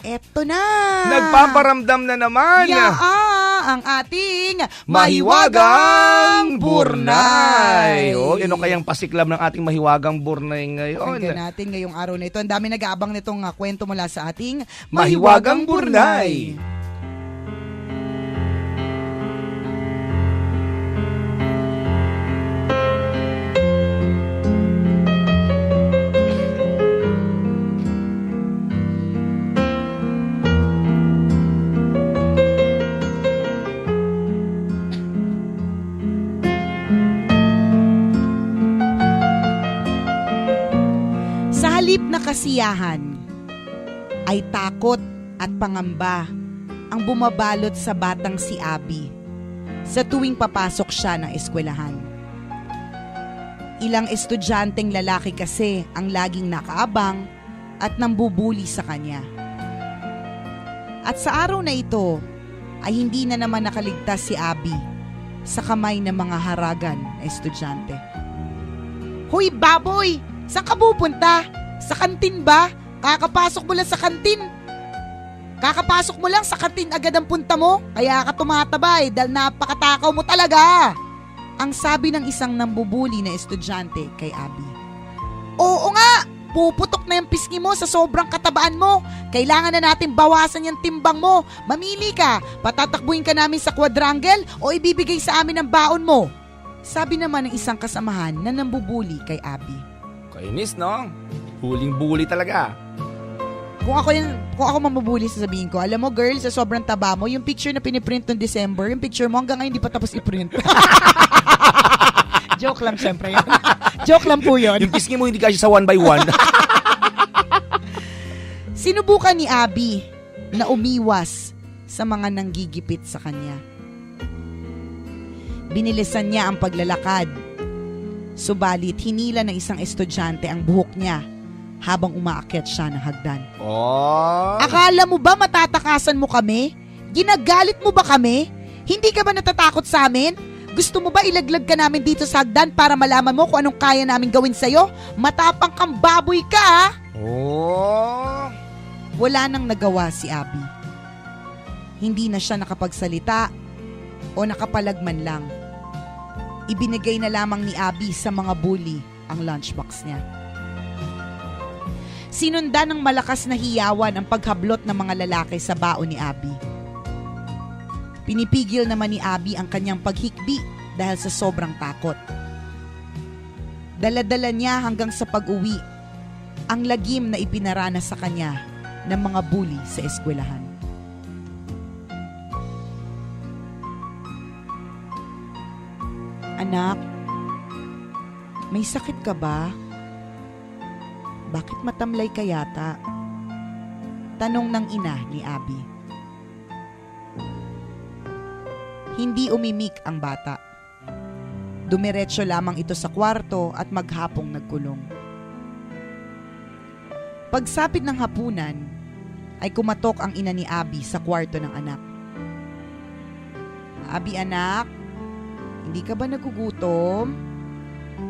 Eto na! Nagpaparamdam na naman! Ang ating Mahiwagang Burnay! Ano kayang pasiklam ng ating Mahiwagang Burnay ngayon? Pakinggan natin ngayong araw na ito. Ang dami nag-aabang nitong kwento mula sa ating Mahiwagang Burnay! Na kasiyahan ay takot at pangamba ang bumabalot sa batang si Abby sa tuwing papasok siya ng eskwelahan. Ilang estudyanteng lalaki kasi ang laging nakaabang at nambubuli sa kanya. At sa araw na ito ay hindi na naman nakaligtas si Abby sa kamay ng mga haragan na estudyante. Hoy baboy! Saan ka pupunta? Sa kantin ba? Kakapasok mo lang sa kantin. Kakapasok mo lang sa kantin agad ang punta mo. Kaya ka tumataba dahil napakatakaw mo talaga. Ang sabi ng isang nambubuli na estudyante kay Abby. Oo nga, puputok na yung pisngi mo sa sobrang katabaan mo. Kailangan na natin bawasan yung timbang mo. Mamili ka, patatakbuhin ka namin sa quadrangle o ibibigay sa amin ang baon mo. Sabi naman ng isang kasamahan na nambubuli kay Abby. Kainis, no? Huling-buli talaga. Kung ako mamubuli, sasabihin ko, alam mo girl, sa sobrang taba mo, yung picture na piniprint noong December, yung picture mo hanggang ngayon hindi pa tapos i-print. Joke lang syempre yun. Joke lang po yun. Yung pisngi mo hindi kasi sa 1x1. Sinubukan ni Abby na umiwas sa mga nanggigipit sa kanya. Binilisan niya ang paglalakad. Subalit, hinila ng isang estudyante ang buhok niya habang umaakyat siya ng hagdan. Oh! Akala mo ba matatakasan mo kami? Ginagalit mo ba kami? Hindi ka ba natatakot sa amin? Gusto mo ba ilaglag ka namin dito sa hagdan para malaman mo kung anong kaya namin gawin sa'yo? Matapang kang baboy ka, ha? Oh! Wala nang nagawa si Abby. Hindi na siya nakapagsalita o nakapalagman lang. Ibinigay na lamang ni Abby sa mga bully ang lunchbox niya. Sinundan ng malakas na hiyawan ang paghablot ng mga lalaki sa baon ni Abby. Pinipigil naman ni Abby ang kanyang paghikbi dahil sa sobrang takot. Dala-dala niya hanggang sa pag-uwi ang lagim na ipinaranas sa kanya ng mga bully sa eskwelahan. Anak, may sakit ka ba? Bakit matamlay ka yata? Tanong ng ina ni Abby. Hindi umimik ang bata. Dumiretso lamang ito sa kwarto at maghapong nagkulong. Pagsapit ng hapunan, ay kumatok ang ina ni Abby sa kwarto ng anak. Abby anak, hindi ka ba nagugutom?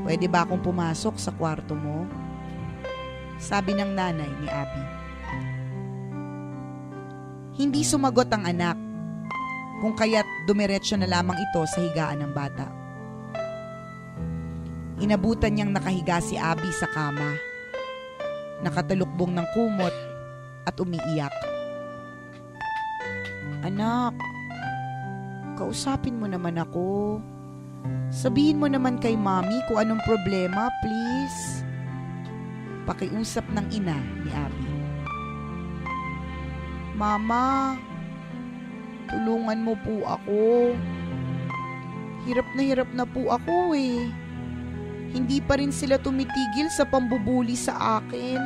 Pwede ba akong pumasok sa kwarto mo? Sabi ng nanay ni Abby. Hindi sumagot ang anak, kung kaya't dumiretso na lamang ito sa higaan ng bata. Inabutan niyang nakahiga si Abby sa kama, nakatalukbong ng kumot at umiiyak. Anak, kausapin mo naman ako. Sabihin mo naman kay Mommy kung anong problema, please. Pakiusap ng ina ni Abby. Mama, tulungan mo po ako. Hirap na po ako eh. Hindi pa rin sila tumitigil sa pambubuli sa akin.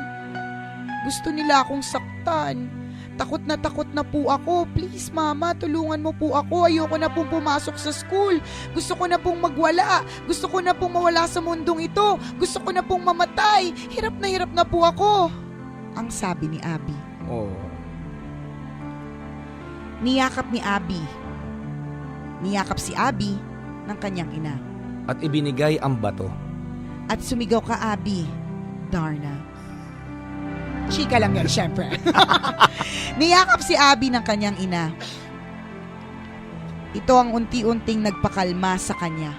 Gusto nila akong saktan. Takot na po ako. Please, Mama, tulungan mo po ako. Ayoko na pong pumasok sa school. Gusto ko na pong magwala. Gusto ko na pong mawala sa mundong ito. Gusto ko na pong mamatay. Hirap na po ako. Ang sabi ni Abby. Oh. Niyakap ni Abby. Niyakap si Abby ng kanyang ina. At ibinigay ang bato. At sumigaw ka, Abby. Darna. Chika lang yan, syempre. Niyakap si Abby ng kanyang ina. Ito ang unti-unting nagpakalma sa kanya.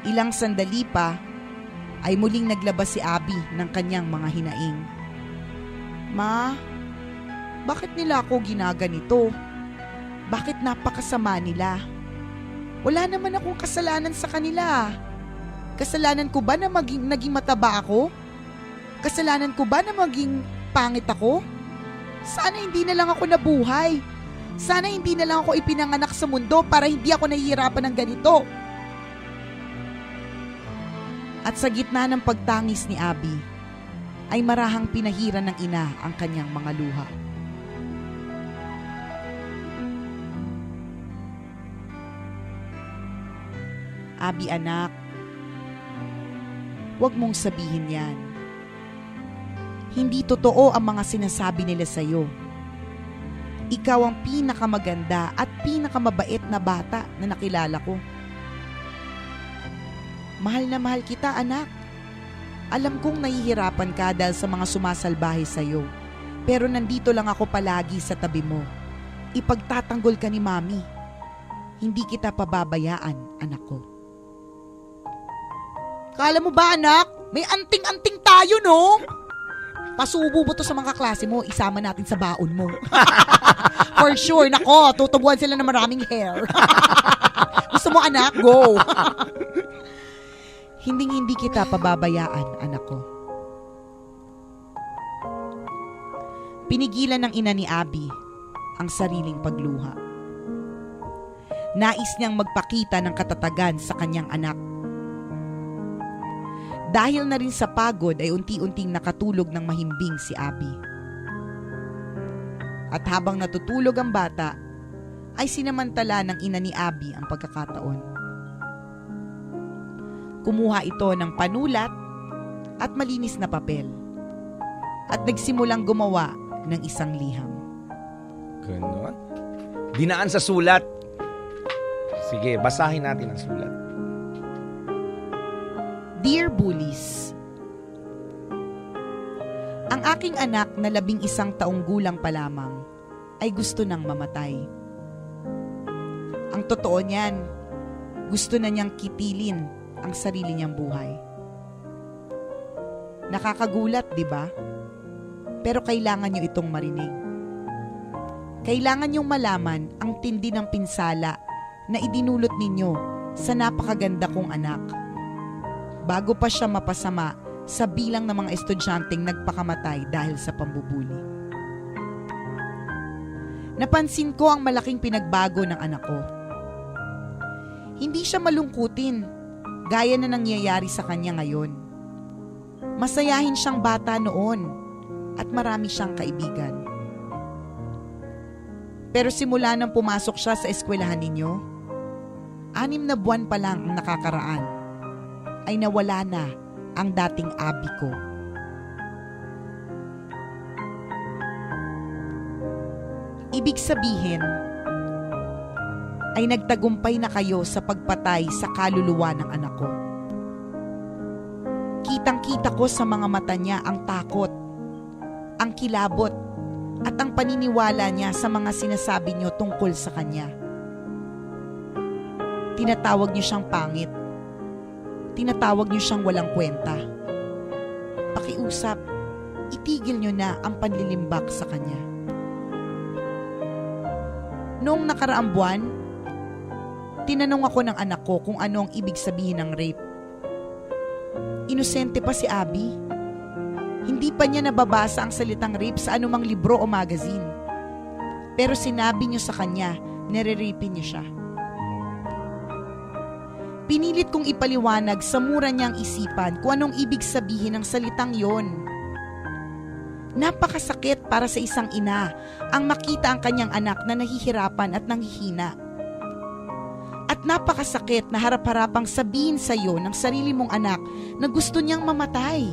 Ilang sandali pa ay muling naglabas si Abby ng kanyang mga hinaing. Ma, bakit nila ako ginaganito? Bakit napakasama nila? Wala naman akong kasalanan sa kanila. Kasalanan ko ba na naging mataba ako? Kasalanan ko ba na maging pangit ako? Sana hindi na lang ako nabuhay. Sana hindi na lang ako ipinanganak sa mundo para hindi ako nahihirapan ng ganito. At sa gitna ng pagtangis ni Abby, ay marahang pinahiran ng ina ang kanyang mga luha. Abby anak, huwag mong sabihin yan. Hindi totoo ang mga sinasabi nila sa'yo. Ikaw ang pinakamaganda at pinakamabait na bata na nakilala ko. Mahal na mahal kita, anak. Alam kong nahihirapan ka dahil sa mga sumasalbahe sa'yo. Pero nandito lang ako palagi sa tabi mo. Ipagtatanggol ka ni Mami. Hindi kita pababayaan, anak ko. Kala mo ba, anak? May anting-anting tayo, no? Pasubo mo to sa mga klase mo, isama natin sa baon mo. For sure, nako, tutubuan sila ng maraming hair. Gusto mo, anak? Go! Hindi kita pababayaan, anak ko. Pinigilan ng ina ni Abby ang sariling pagluha. Nais niyang magpakita ng katatagan sa kanyang anak. Dahil na rin sa pagod ay unti-unting nakatulog ng mahimbing si Abby. At habang natutulog ang bata, ay sinamantala ng ina ni Abby ang pagkakataon. Kumuha ito ng panulat at malinis na papel at nagsimulang gumawa ng isang liham. Ganon. Dinaan sa sulat. Sige, basahin natin ang sulat. Dear Bullies, ang aking anak na 11 taong gulang pa lamang ay gusto nang mamatay. Ang totoo niyan, gusto na niyang kitilin ang sarili niyang buhay. Nakakagulat, di ba? Pero kailangan niyo itong marinig. Kailangan niyong malaman ang tindi ng pinsala na idinulot ninyo sa napakaganda kong anak. Bago pa siya mapasama sa bilang ng mga estudyanteng nagpakamatay dahil sa pambubuli. Napansin ko ang malaking pinagbago ng anak ko. Hindi siya malungkutin, gaya na nangyayari sa kanya ngayon. Masayahin siyang bata noon at marami siyang kaibigan. Pero simula nang pumasok siya sa eskwelahan ninyo, 6 na buwan pa lang ang nakakaraan, ay nawala na ang dating Abby ko. Ibig sabihin, ay nagtagumpay na kayo sa pagpatay sa kaluluwa ng anak ko. Kitang-kita ko sa mga mata niya ang takot, ang kilabot, at ang paniniwala niya sa mga sinasabi niyo tungkol sa kanya. Tinatawag niyo siyang pangit. Tinatawag niyo siyang walang kwenta. Pakiusap, itigil niyo na ang panlilimbak sa kanya. Noong nakaraang buwan, tinanong ako ng anak ko kung ano ang ibig sabihin ng rape. Inosente pa si Abby. Hindi pa niya nababasa ang salitang rape sa anumang libro o magazine. Pero sinabi niyo sa kanya, nire-rape niyo siya. Pinilit kong ipaliwanag sa mura niyang isipan kung anong ibig sabihin ng salitang yon. Napakasakit para sa isang ina ang makita ang kanyang anak na nahihirapan at nanghihina. At napakasakit na harap-harapang sabihin sa iyo ng sarili mong anak na gusto niyang mamatay.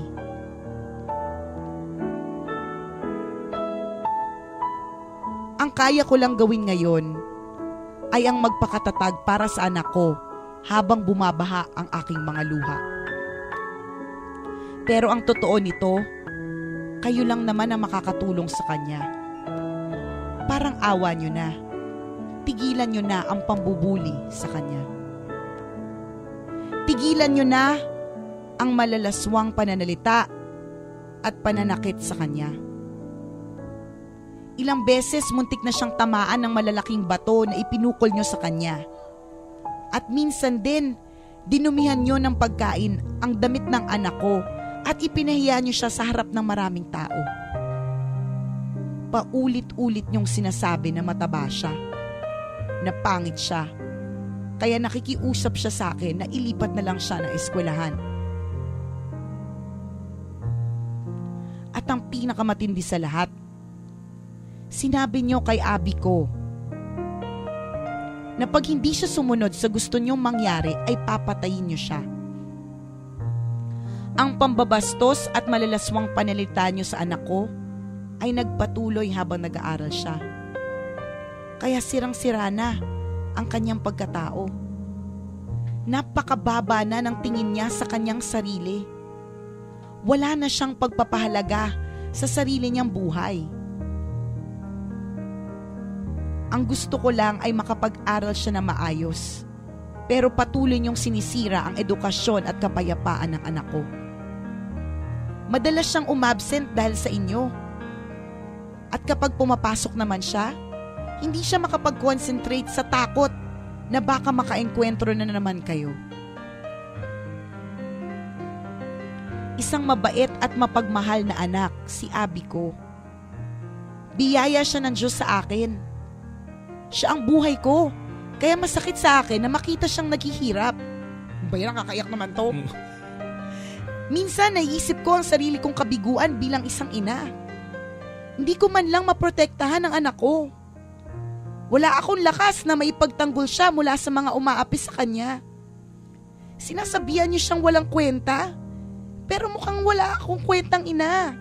Ang kaya ko lang gawin ngayon ay ang magpakatatag para sa anak ko habang bumabaha ang aking mga luha. Pero ang totoo nito, kayo lang naman ang makakatulong sa kanya. Parang awa nyo na. Tigilan nyo na ang pambubuli sa kanya. Tigilan nyo na ang malalaswang pananalita at pananakit sa kanya. Ilang beses muntik na siyang tamaan ng malalaking bato na ipinukol nyo sa kanya. At minsan din, dinumihan nyo ng pagkain ang damit ng anak ko at ipinahiya nyo siya sa harap ng maraming tao. Paulit-ulit nyong sinasabi na mataba siya, na pangit siya. Kaya nakikiusap siya sa akin na ilipat na lang siya ng eskwelahan. At ang pinakamatindi sa lahat, sinabi niyo kay Abby ko na pag hindi siya sumunod sa gusto niyong mangyari ay papatayin niyo siya. Ang pambabastos at malalaswang panalita niyo sa anak ko ay nagpatuloy habang nag-aaral siya. Kaya sirang-sira na ang kanyang pagkatao. Napakababa na ng tingin niya sa kanyang sarili. Wala na siyang pagpapahalaga sa sarili niyang buhay. Ang gusto ko lang ay makapag-aral siya na maayos. Pero patuloy niyong sinisira ang edukasyon at kapayapaan ng anak ko. Madalas siyang umabsent dahil sa inyo. At kapag pumapasok naman siya, hindi siya makapag-concentrate sa takot na baka makaengkwentro na naman kayo. Isang mabait at mapagmahal na anak, si Abby ko. Biyaya siya ng Diyos sa akin. Siya ang buhay ko. Kaya masakit sa akin na makita siyang naghihirap. Bayang kakaiyak naman to. Minsan naiisip ko ang sarili kong kabiguan bilang isang ina. Hindi ko man lang maprotektahan ang anak ko. Wala akong lakas na maipagtanggol siya mula sa mga umaapi sa kanya. Sinasabihan niyo siyang walang kwenta, pero mukhang wala akong kwentang ina.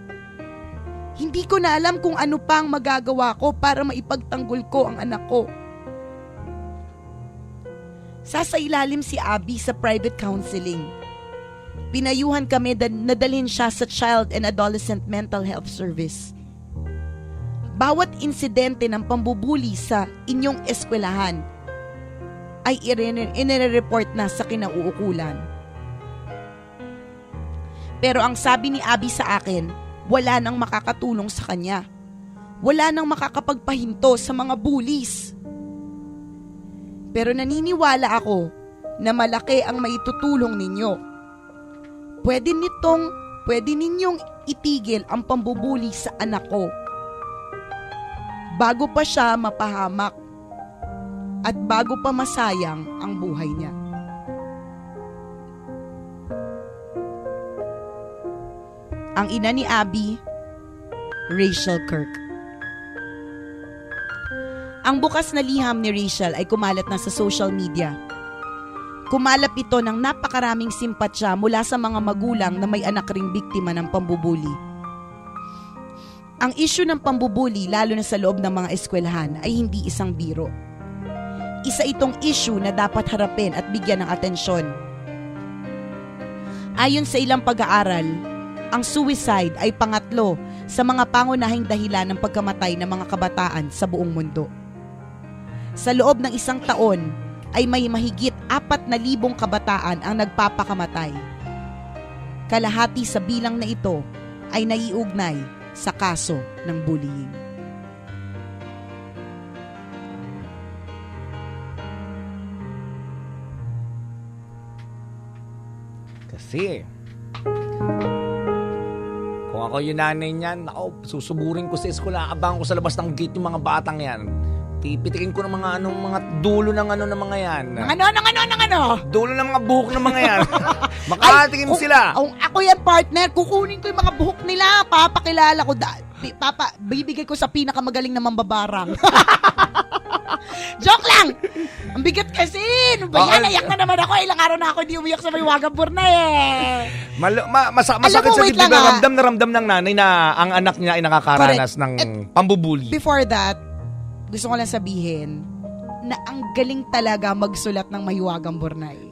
Hindi ko na alam kung ano pa ang magagawa ko para maipagtanggol ko ang anak ko. Sasailalim si Abby sa private counseling. Pinayuhan kami na dalhin siya sa Child and Adolescent Mental Health Service. Bawat insidente ng pambubuli sa inyong eskwelahan ay inire-report na sa kinauukulan. Pero ang sabi ni Abby sa akin, wala nang makakatulong sa kanya. Wala nang makakapagpahinto sa mga bullies. Pero naniniwala ako na malaki ang maitutulong ninyo. Pwede ninyong itigil ang pambubuli sa anak ko bago pa siya mapahamak at bago pa masayang ang buhay niya. Ang ina ni Abby, Rachel Kirk. Ang bukas na liham ni Rachel ay kumalat na sa social media. Kumalap ito ng napakaraming simpatya mula sa mga magulang na may anak ring biktima ng pambubuli. Ang issue ng pambubuli, lalo na sa loob ng mga eskwelahan, ay hindi isang biro. Isa itong issue na dapat harapin at bigyan ng atensyon. Ayon sa ilang pag-aaral, ang suicide ay pangatlo sa mga pangunahing dahilan ng pagkamatay ng mga kabataan sa buong mundo. Sa loob ng isang taon ay may mahigit 4,000 kabataan ang nagpapakamatay. Kalahati sa bilang na ito ay naiugnay sa kaso ng bullying. Kasi kung ako yung nanay niyan, susuburin ko sa eskwela, abangan ko sa labas ng gate yung mga batang yan. Pipitikin ko ng mga dulo ng mga yan. Ano? Dulo ng mga buhok ng mga yan. Makatikim sila. Kung ako yan, partner, kukunin ko yung mga buhok nila. Papakilala ko. Bibigay ko sa pinakamagaling na mambabarang. Joke lang! Ang bigat kasi. Ano ba yan? Ayak na naman ako. Ilang araw na ako hindi umiyak sa Maywagang Burnay Masakit sa dibdib. Ramdam na ramdam ng nanay na ang anak niya ay nakakaranas ng pambubuli. Before that, gusto ko lang sabihin na ang galing talaga magsulat ng Mahiwagang Burnay.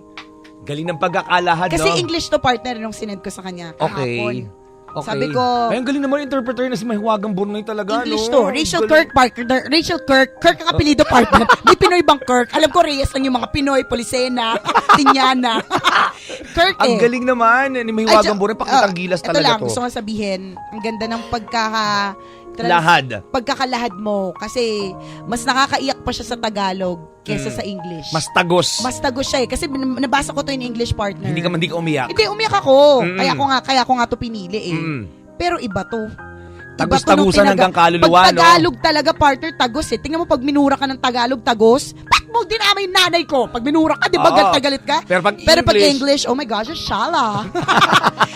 Galing ng pagkakalahad, Kasi no? English to partner nung sinend ko sa kanya kahapon. Okay. Okay. Sabi ko- Ay, ang galing naman interpreter na si Mahiwagang Burnay talaga, English no? to. Rachel Galing. Kirk Parker. Rachel Kirk. Kirk ang apelido partner. May Pinoy bang Kirk? Alam ko Reyes lang yung mga Pinoy. Policena. Tinyana. Kirk Ang eh. galing naman ni Mahiwagang Burnay. Pakitang gilas ito talaga lang, to. gusto ko sabihin, ang ganda ng Lahad. pagkakalahad mo. Kasi mas nakakaiyak pa siya sa Tagalog kesa sa English. Mas tagos. Mas tagos siya eh. Kasi nabasa ko to in English partner. Hindi ka umiyak. Hindi, umiyak ako. Mm-mm. Kaya ko nga to pinili eh. Mm. Pero iba to. Tagos-tagusan hanggang kaluluwa, pag Tagalog talaga, partner, tagos eh. Tingnan mo, pag minura ka ng Tagalog, tagos. Pak mo, dinama yung nanay ko. Pag minura ka, di ba, Oo. galit ka? Pero pag English, oh my gosh, shala.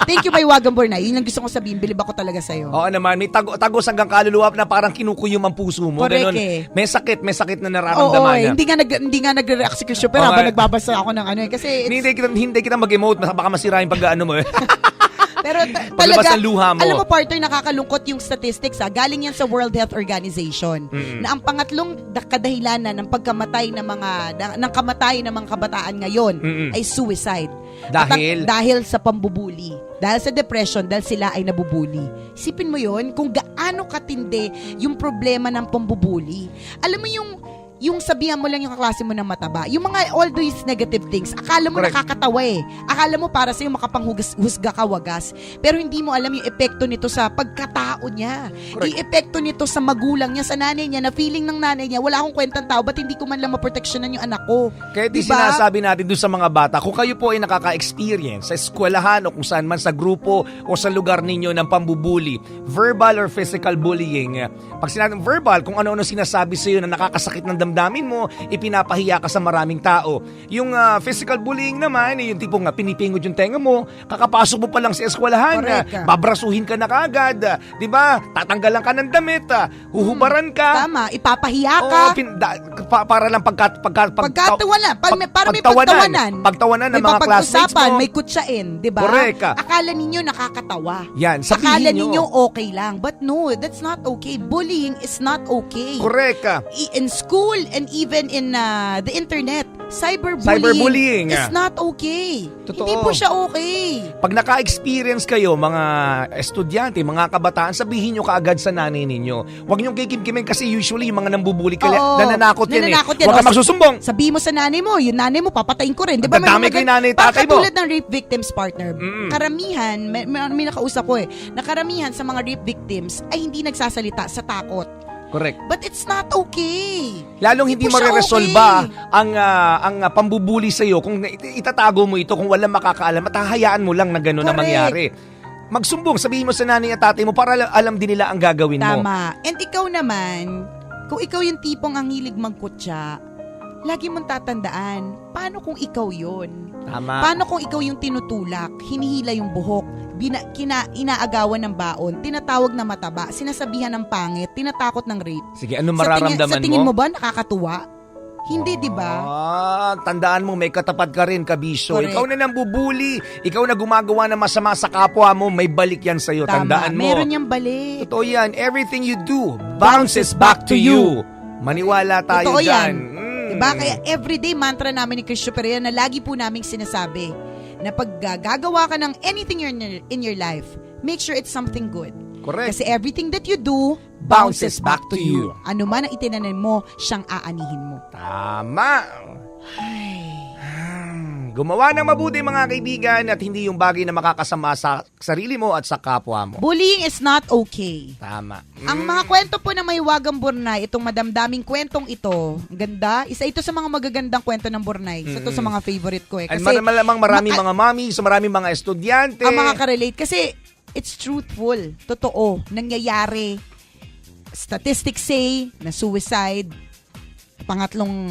Thank you, Mahiwagang Burnay. Yun ang gusto kong sabihin. Bilib ako talaga sa'yo. Oo naman, may tagos hanggang kaluluwa na parang kinukuyom ang puso mo. Correct Ganun. eh. May sakit na Oo, nararamdaman. hindi nga nagre-react si Christopher Oo, habang nga. nagbabasa ako ng ano eh. Kasi Hindi kita mag-emote, baka masira yung pag-ano mo eh. pero Paglabas talaga, ng luha mo. alam mo partner, nakakalungkot yung statistics ha. Galing yan sa World Health Organization na ang pangatlong kadahilanan ng pagkamatay ng mga kabataan ngayon ay suicide. Dahil? Dahil sa pambubuli. Dahil sa depression, dahil sila ay nabubuli. Isipin mo yun, kung gaano katindi yung problema ng pambubuli. Alam mo yung sabihan mo lang yung kaklase mo ng mataba. Yung mga all these negative things, akala mo Correct. nakakatawa eh. Akala mo para sa'yo makapanghusga ka wagas. Pero hindi mo alam yung epekto nito sa pagkatao niya. Correct. Yung epekto nito sa magulang niya, sa nanay niya, na feeling ng nanay niya, wala akong kwentang tao, ba't hindi ko man lang maproteksyonan yung anak ko? Kaya di Diba? sinasabi natin doon sa mga bata, kung kayo po ay nakaka-experience sa eskwelahan o kung saan man sa grupo o sa lugar ninyo ng pambubuli, verbal or physical bullying, pag sinabing verbal, kung ano-ano sinasabi sa iyo na nakakasakit ng damdamin mo, ipinapahiya ka sa maraming tao. Yung physical bullying naman, yung tipong pinipingod yung tenga mo, kakapasok mo pa lang sa eskwelahan, Correct. babrasuhin ka na kagad, di ba? Tatanggalan ka ng damit, huhubaran ka. Tama, ipapahiya ka. Para lang Pagkatawanan, para may pagtawanan. Pagtawanan ng may mga classmates papag-usapan, mo. may kutsain, di ba? Correct. Akala ninyo nakakatawa. Yan, Akala sabihin ninyo nyo. okay lang. But no, that's not okay. Bullying is not okay. Correct. In school and even in the internet, Cyberbullying. is not okay. Totoo. Hindi po siya okay. Pag naka-experience kayo, mga estudyante, mga kabataan, sabihin nyo kaagad sa nanay ninyo. Huwag nyo kikimkimin kasi usually yung mga nambubuli Oo, nananakot yan nananakot eh. yan. Huwag ka magsusumbong. Sabihin mo sa nanay mo, yung nanay mo, papatayin ko rin. Di ba? Dadami kay nanay, tatay mo. Katulad ng rape victims, partner. Karamihan, may nakausap ko na karamihan sa mga rape victims ay hindi nagsasalita sa takot. Correct. But it's not okay. Lalong hindi po siya mareresolba okay. ang pambubuli sa iyo kung itatago mo ito, kung walang makakaalam at hahayaan mo lang na gano'n na Correct. mangyari. Magsumbong, sabihin mo sa nanay at tatay mo para alam din nila ang gagawin mo. Tama. And ikaw naman, kung ikaw yung tipong ang hilig magkutsa, lagi mong tatandaan, paano kung ikaw yun? Tama. Paano kung ikaw yung tinutulak, hinihila yung buhok, inaagawan ng baon, tinatawag na mataba, sinasabihan ng pangit, tinatakot ng rape? Sige, ano mararamdaman sa tingin mo ba nakakatuwa? Hindi, di ba? Tandaan mo, may katapat ka rin, kabisyo. Correct. Ikaw na nambubuli, ikaw na gumagawa ng masama sa kapwa mo, may balik yan sa'yo. Tama, Tandaan mo. meron niyang balik. Totoo yan. Everything you do bounces back to you. Maniwala tayo Totoo dyan. yan. Diba? Kaya everyday mantra namin ni Christopher yan na lagi po naming sinasabi na pag gagawa ka ng anything in your life, make sure it's something good. Correct. Kasi everything that you do Bounces back to you. Ano man ang itinanim mo, siyang aanihin mo. Tama. Gumawa ng mabuti mga kaibigan at hindi yung bagay na makakasama sa sarili mo at sa kapwa mo. Bullying is not okay. Tama. Ang mga kwento po ng Mahiwagang Burnay, itong madamdaming kwentong ito, ang ganda, isa ito sa mga magagandang kwento ng Burnay. Isa ito sa mga favorite ko eh. And Kasi malamang maraming mga mami, so maraming mga estudyante. ang makaka-relate kasi it's truthful, totoo, nangyayari. Statistics say na suicide, pangatlong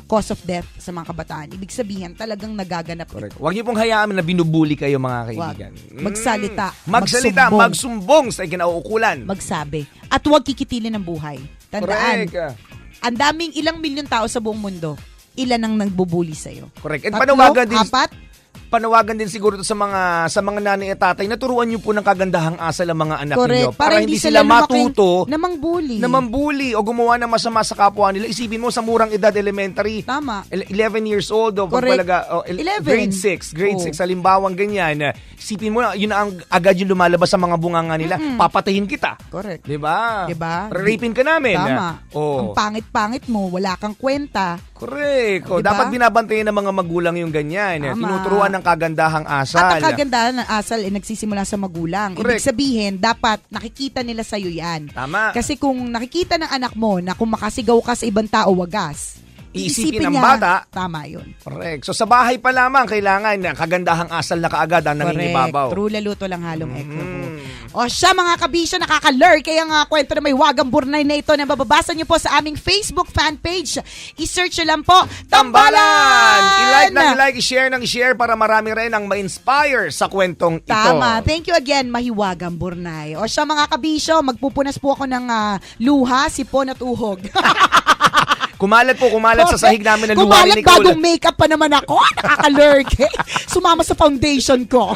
cause of death sa mga kabataan. Ibig sabihin, talagang nagaganap. Correct. Huwag niyo pong hayaan na binubuli kayo mga kaibigan. Magsalita. Magsalita, magsumbong. magsumbong sa kinauukulan. Magsabi. At huwag kikitilin ng buhay. Tandaan, Correct. ang daming ilang milyon tao sa buong mundo, ilan ang nagbubuli sa'yo? Correct. And 3, panawagan din. 4, panawagan din siguro to sa mga nanay at tatay, naturuan niyo po ng kagandahang asal ang mga anak niyo para hindi sila matuto na mambuli o gumawa ng masama sa kapwa nila. Isipin mo sa murang edad, elementary, Tama. 11 years old o Correct. Eleven. grade 6 halimbawang ganyan. Isipin mo, yun ang agad yung lumalabas sa mga bunganga nila. Papatayin kita. Correct. 'Di ba? Diba? Rapin ka namin. Tama. Oh. Ang pangit-pangit mo, wala kang kwenta. Correct. Oh, Diba? dapat binabantayan ng mga magulang yung ganyan. Tama. Tinuturuan ng kagandahang asal. At ang kagandahan ng asal ay nagsisimula sa magulang. Correct. Ibig sabihin, dapat nakikita nila sa'yo yan. Tama. Kasi kung nakikita ng anak mo na kung makasigaw ka sa ibang tao, wagas. Iisipin ng niya, bata. Tama yun. Correct. So sa bahay pa lamang, kailangan na kagandahang asal na kaagad ang nangingibabaw. True laluto lang halong echo. O siya mga kabisyo, nakaka-lurk. Kaya nga kwento na may wagang burnay na ito na mababasa niyo po sa aming Facebook fan page. I-search nyo lang po, Tambalan! I-like Tambalan! ng i-like, i-share ng i-share para marami rin ang ma-inspire sa kwentong ito. Tama. Thank you again, Mahiwagang Burnay. O siya mga kabisyo, magpupunas po ako ng luha, sipon at uhog. Kumalat sa sahig namin ng luha Kumalat, ni Nicole. bagong makeup pa naman ako. Nakaka-lurk. Sumama sa foundation ko.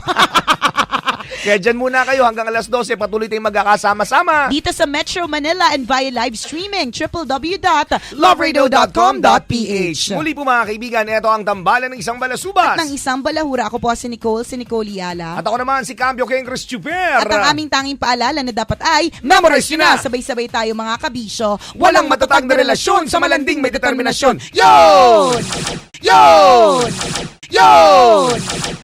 Kaya dyan muna kayo hanggang alas 12, patuloy tayong magkakasama-sama. Dito sa Metro Manila and via live streaming, www.loveradio.com.ph. Muli po mga kaibigan, ito ang tambalan ng isang balasubas. At ng isang balahura, ako po si Nicole Yala. At ako naman si Cambio Kengres Chuper. At ang aming tanging paalala na dapat ay Memorize nyo na! Sabay-sabay tayo mga kabisyo. Walang matatag na relasyon sa malanding may determinasyon. Yun! Yun! Yun!